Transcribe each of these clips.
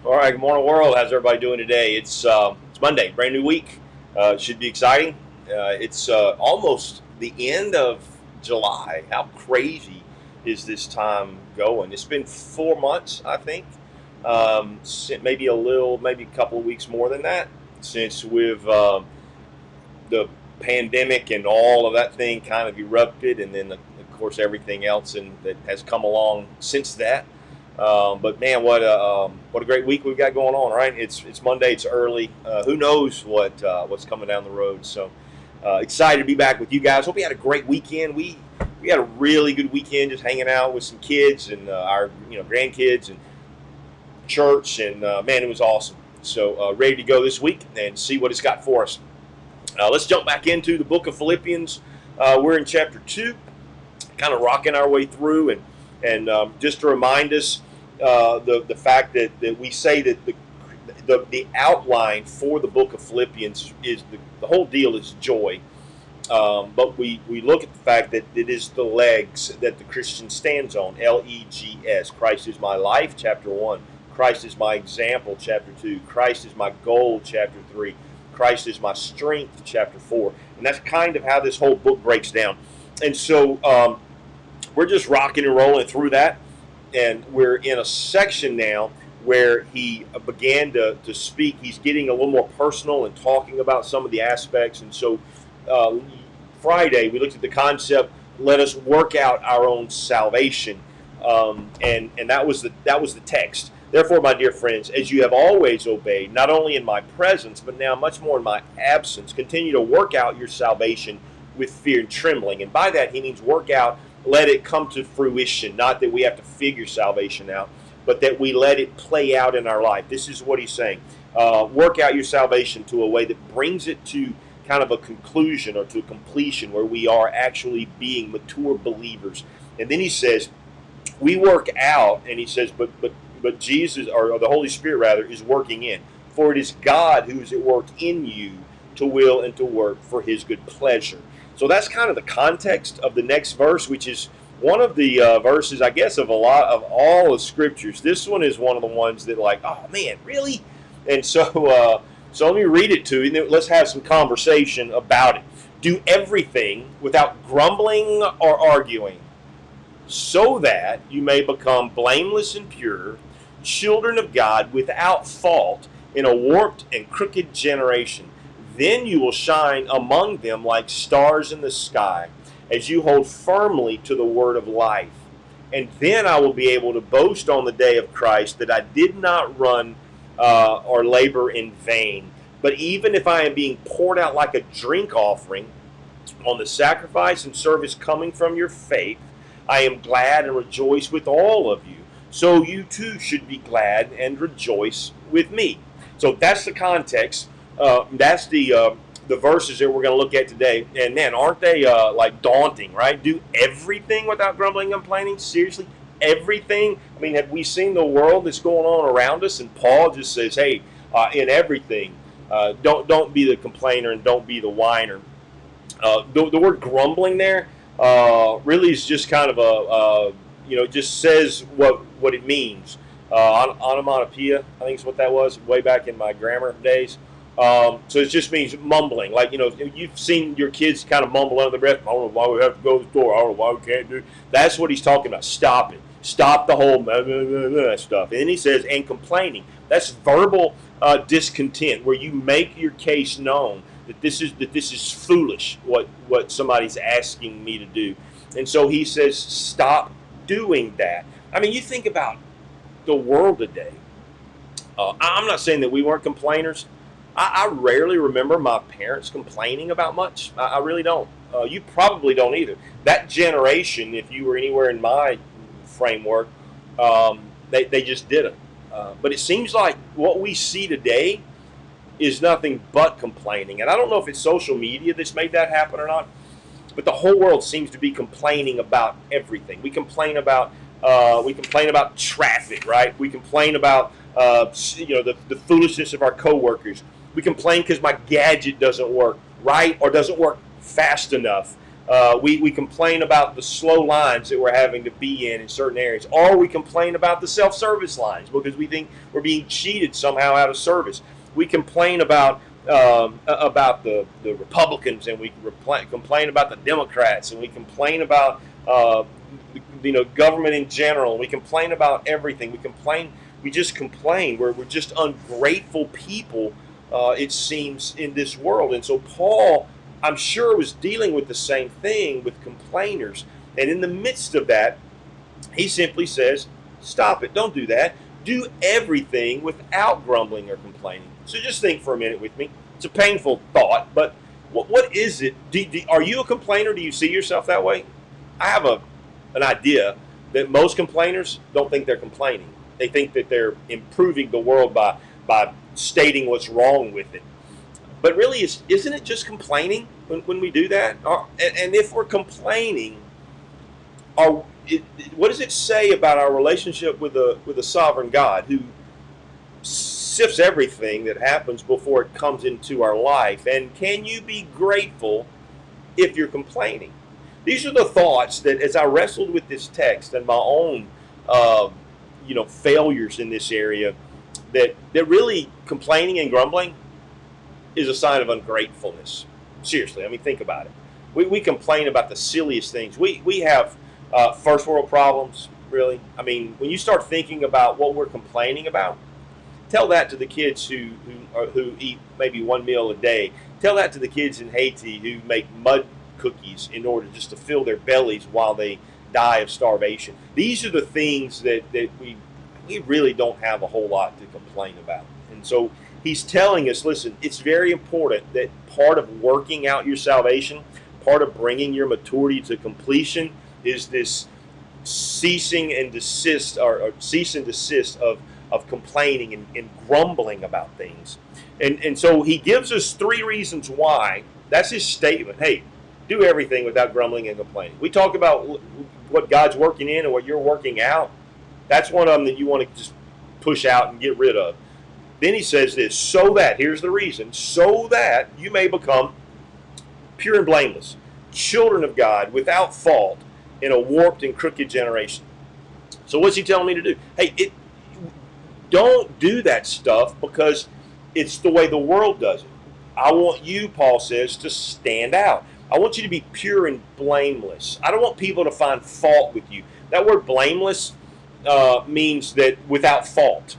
All right, good morning, world. How's everybody doing today? It's Monday, brand new week. It should be exciting. It's almost the end of July. How crazy is this time going? It's been 4 months, I think. Maybe a couple of weeks more than that since the pandemic and all of that thing kind of erupted, and then of course everything else that has come along since that. But man, what a great week we've got going on, right? It's Monday, it's early. Who knows what's coming down the road? So excited to be back with you guys. Hope you had a great weekend. We had a really good weekend, just hanging out with some kids and our grandkids and church, and man, it was awesome. So ready to go this week and see what it's got for us. Let's jump back into the book of Philippians. We're in chapter 2, kind of rocking our way through, and just to remind us, the fact that we say that the outline for the book of Philippians is the whole deal is joy. But we look at the fact that it is the legs that the Christian stands on. Legs. Christ is my life, chapter 1. Christ is my example, chapter 2. Christ is my goal, chapter 3. Christ is my strength, chapter 4. And that's kind of how this whole book breaks down. And so we're just rocking and rolling through that. And we're in a section now where he began to speak. He's getting a little more personal and talking about some of the aspects. And so Friday, we looked at the concept, let us work out our own salvation. And that was the text. Therefore, my dear friends, as you have always obeyed, not only in my presence, but now much more in my absence, continue to work out your salvation with fear and trembling. And by that, he means work out, let it come to fruition. Not that we have to figure salvation out, but that we let it play out in our life. This is what he's saying. Work out your salvation to a way that brings it to kind of a conclusion or to a completion where we are actually being mature believers. And then he says, we work out, and he says, but Jesus, or the Holy Spirit rather, is working in. For it is God who is at work in you to will and to work for his good pleasure. So that's kind of the context of the next verse, which is one of the verses, I guess, of all the scriptures. This one is one of the ones that, like, oh man, really? And so let me read it to you, and then let's have some conversation about it. Do everything without grumbling or arguing, so that you may become blameless and pure, children of God without fault in a warped and crooked generation. Then you will shine among them like stars in the sky, as you hold firmly to the word of life. And then I will be able to boast on the day of Christ that I did not run or labor in vain. But even if I am being poured out like a drink offering on the sacrifice and service coming from your faith, I am glad and rejoice with all of you. So you too should be glad and rejoice with me. So that's the context. That's the verses that we're going to look at today. And man, aren't they like daunting, right? Do everything without grumbling and complaining? Seriously, everything? I mean, have we seen the world that's going on around us? And Paul just says, hey, in everything, don't be the complainer and don't be the whiner. The word grumbling there really is just kind of just says what it means. Onomatopoeia, I think is what that was way back in my grammar days. So it just means mumbling. Like, you've seen your kids kind of mumble under their breath. I don't know why we have to go to the store. I don't know why we can't do it. That's what he's talking about. Stop it. Stop the whole blah, blah, blah, blah stuff. And then he says, and complaining. That's verbal discontent, where you make your case known that this is foolish, what somebody's asking me to do. And so he says, stop doing that. I mean, you think about the world today. I'm not saying that we weren't complainers. I rarely remember my parents complaining about much. I really don't. You probably don't either. That generation, if you were anywhere in my framework, they just didn't. But it seems like what we see today is nothing but complaining. And I don't know if it's social media that's made that happen or not, but the whole world seems to be complaining about everything. We complain about traffic, right? We complain about the foolishness of our coworkers. We complain because my gadget doesn't work right or doesn't work fast enough. We complain about the slow lines that we're having to be in certain areas, or we complain about the self-service lines because we think we're being cheated somehow out of service. We complain about the Republicans, and we complain about the Democrats, and we complain about government in general. We complain about everything. We just complain. We're just ungrateful people. It seems in this world, and so Paul, I'm sure, was dealing with the same thing with complainers. And in the midst of that, he simply says, stop it. Don't do that. Do everything without grumbling or complaining. So just think for a minute with me. It's a painful thought, but what is it? Are you a complainer? Do you see yourself that way? I have an idea that most complainers don't think they're complaining. They think that they're improving the world by stating what's wrong with it. But really, isn't it just complaining when we do that? And if we're complaining, what does it say about our relationship with a sovereign God who sifts everything that happens before it comes into our life? And can you be grateful if you're complaining? These are the thoughts that, as I wrestled with this text and my own failures in this area, that really complaining and grumbling is a sign of ungratefulness. Seriously, I mean, think about it. We complain about the silliest things. We have first world problems, really. I mean, when you start thinking about what we're complaining about, tell that to the kids who eat maybe one meal a day. Tell that to the kids in Haiti who make mud cookies in order just to fill their bellies while they die of starvation. These are the things that we really don't have a whole lot to complain about. And so he's telling us, listen, it's very important that part of working out your salvation, part of bringing your maturity to completion, is this cease and desist of complaining and grumbling about things. And so he gives us 3 reasons why. That's his statement. Hey, do everything without grumbling and complaining. We talk about what God's working in and what you're working out. That's one of them that you want to just push out and get rid of. Then he says this, so that, here's the reason, so that you may become pure and blameless, children of God, without fault, in a warped and crooked generation. So what's he telling me to do? Hey, don't do that stuff because it's the way the world does it. I want you, Paul says, to stand out. I want you to be pure and blameless. I don't want people to find fault with you. That word blameless means that without fault.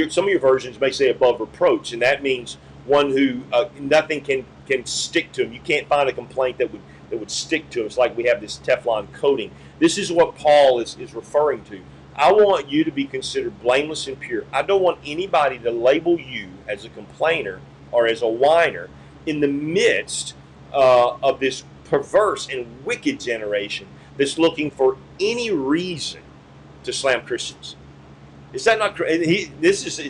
Some of your versions may say above reproach, and that means one who nothing can stick to him. You can't find a complaint that would stick to him. It's like we have this Teflon coating. This is what Paul is referring to. I want you to be considered blameless and pure. I don't want anybody to label you as a complainer or as a whiner in the midst of this perverse and wicked generation that's looking for any reason to slam Christians. Is that not crazy?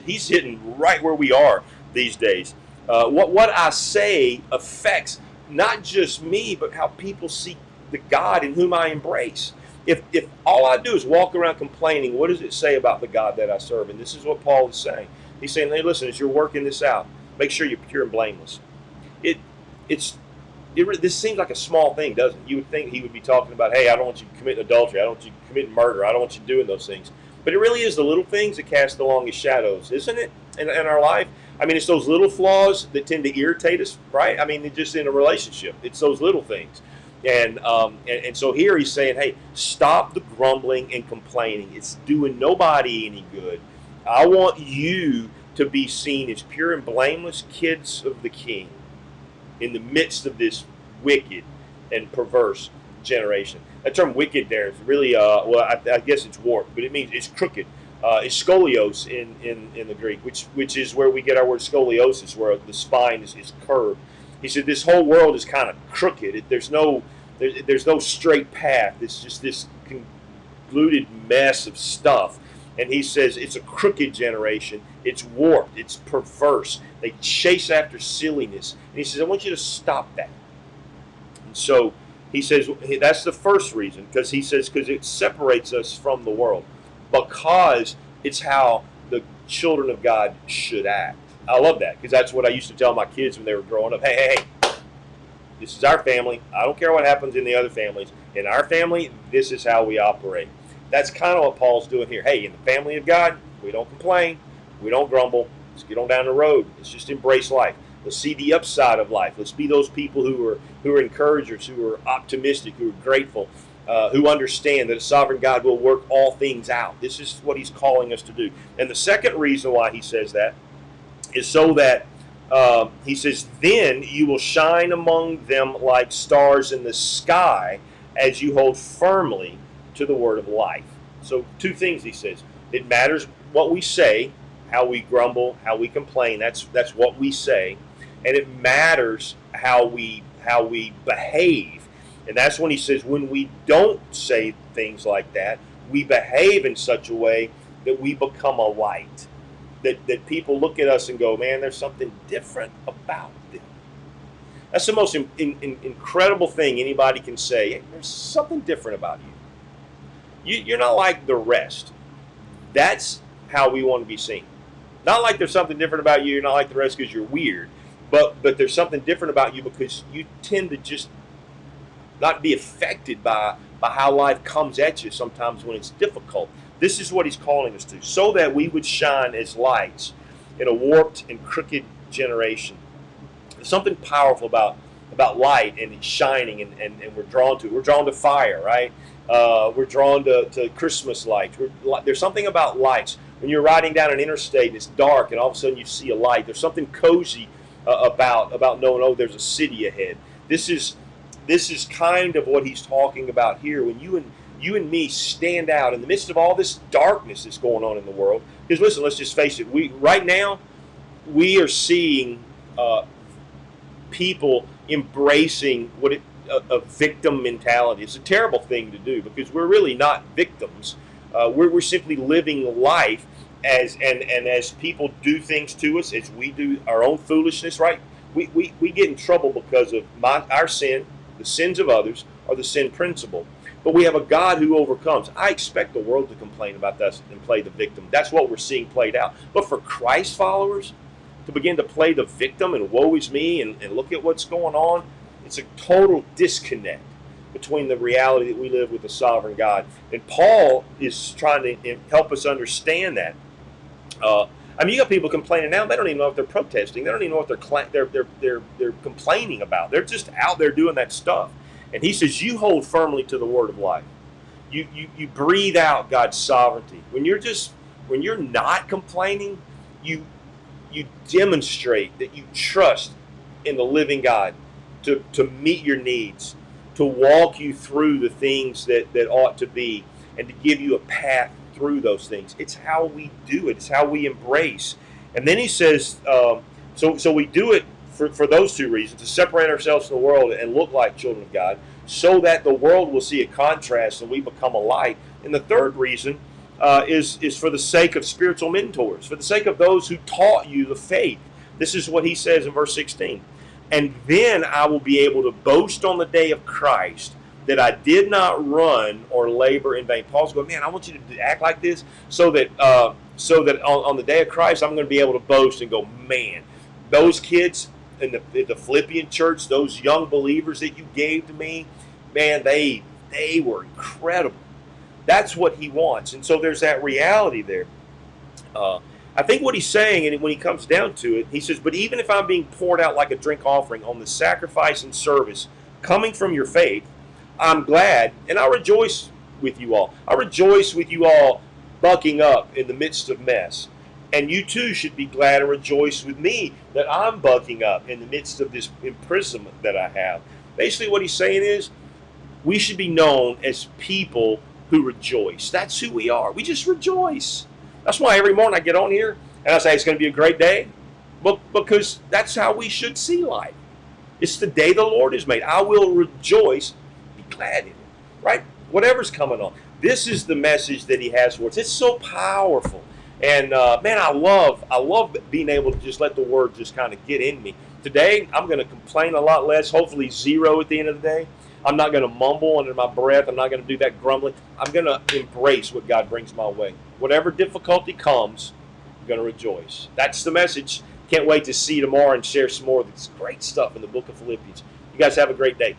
He's hitting right where we are these days. What I say affects not just me, but how people see the God in whom I embrace. If all I do is walk around complaining, what does it say about the God that I serve? And this is what Paul is saying. He's saying, hey, listen, as you're working this out, make sure you're pure and blameless. This seems like a small thing, doesn't it? You would think he would be talking about, hey, I don't want you committing adultery. I don't want you committing murder. I don't want you doing those things. But it really is the little things that cast the longest shadows, isn't it, in our life? I mean, it's those little flaws that tend to irritate us, right? I mean, just in a relationship. It's those little things. And so here he's saying, hey, stop the grumbling and complaining. It's doing nobody any good. I want you to be seen as pure and blameless kids of the King in the midst of this wicked and perverse generation. That term wicked there is really, I guess it's warped, but it means it's crooked. It's scolios in the Greek, which is where we get our word scoliosis, where the spine is curved. He said this whole world is kind of crooked. There's no straight path. It's just this convoluted mess of stuff. And he says it's a crooked generation. It's warped. It's perverse. They chase after silliness. And he says, I want you to stop that. And so he says that's the first reason, because he says because it separates us from the world, because it's how the children of God should act. I love that, because that's what I used to tell my kids when they were growing up. Hey, This is our family. I don't care what happens in the other families. In our family, this is how we operate. That's kind of what Paul's doing here. Hey, in the family of God, we don't complain. We don't grumble. Let's get on down the road. Let's just embrace life. Let's see the upside of life. Let's be those people who are encouragers, who are optimistic, who are grateful, who understand that a sovereign God will work all things out. This is what he's calling us to do. And the second reason why he says that is so that he says, then you will shine among them like stars in the sky as you hold firmly to the word of life. So two things he says. It matters what we say, how we grumble, how we complain. That's what we say. And it matters how we behave. And that's when he says, when we don't say things like that, we behave in such a way that we become a light. That people look at us and go, man, there's something different about them. That's the most incredible thing anybody can say. Hey, there's something different about you. You're not like the rest. That's how we want to be seen. Not like there's something different about you. You're not like the rest because you're weird. But there's something different about you because you tend to just not be affected by how life comes at you sometimes when it's difficult. This is what he's calling us to, so that we would shine as lights in a warped and crooked generation. There's something powerful about light and shining, and we're drawn to it. We're drawn to fire, right? We're drawn to Christmas lights. There's something about lights. When you're riding down an interstate and it's dark and all of a sudden you see a light, there's something cozy about knowing, oh, there's a city ahead. This is kind of what he's talking about here. When you and me stand out in the midst of all this darkness that's going on in the world. Because listen, let's just face it. Right now, we are seeing people embracing a victim mentality. It's a terrible thing to do because we're really not victims. We're simply living life as people do things to us, as we do our own foolishness, right? We get in trouble because of our sin, the sins of others, or the sin principle. But we have a God who overcomes. I expect the world to complain about us and play the victim. That's what we're seeing played out. But for Christ followers to begin to play the victim and woe is me and look at what's going on, it's a total disconnect between the reality that we live with the sovereign God. And Paul is trying to help us understand that. You got people complaining now. They don't even know if they're protesting. They don't even know what they're complaining about. They're just out there doing that stuff. And he says, you hold firmly to the word of life. You breathe out God's sovereignty. When you're not complaining, you demonstrate that you trust in the living God to meet your needs, to walk you through the things that ought to be, and to give you a path through those things. It's how we do it. It's how we embrace. And then he says, so we do it for those two reasons, to separate ourselves from the world and look like children of God, so that the world will see a contrast and we become a light. And the third reason is for the sake of spiritual mentors, for the sake of those who taught you the faith. This is what he says in verse 16. And then I will be able to boast on the day of Christ that I did not run or labor in vain. Paul's going, man, I want you to act like this so that on the day of Christ, I'm going to be able to boast and go, man, those kids in the Philippian church, those young believers that you gave to me, man, they were incredible. That's what he wants. And so there's that reality there. I think what he's saying, and when he comes down to it, he says, but even if I'm being poured out like a drink offering on the sacrifice and service coming from your faith, I'm glad, and I rejoice with you all. I rejoice with you all bucking up in the midst of mess. And you too should be glad and rejoice with me that I'm bucking up in the midst of this imprisonment that I have. Basically what he's saying is, we should be known as people who rejoice. That's who we are. We just rejoice. That's why every morning I get on here and I say it's going to be a great day. Because that's how we should see life. It's the day the Lord has made. I will rejoice, be glad in it. Right? Whatever's coming on. This is the message that he has for us. It's so powerful. And man, I love being able to just let the word just kind of get in me. Today, I'm going to complain a lot less, hopefully zero at the end of the day. I'm not going to mumble under my breath. I'm not going to do that grumbling. I'm going to embrace what God brings my way. Whatever difficulty comes, I'm going to rejoice. That's the message. Can't wait to see you tomorrow and share some more of this great stuff in the book of Philippians. You guys have a great day.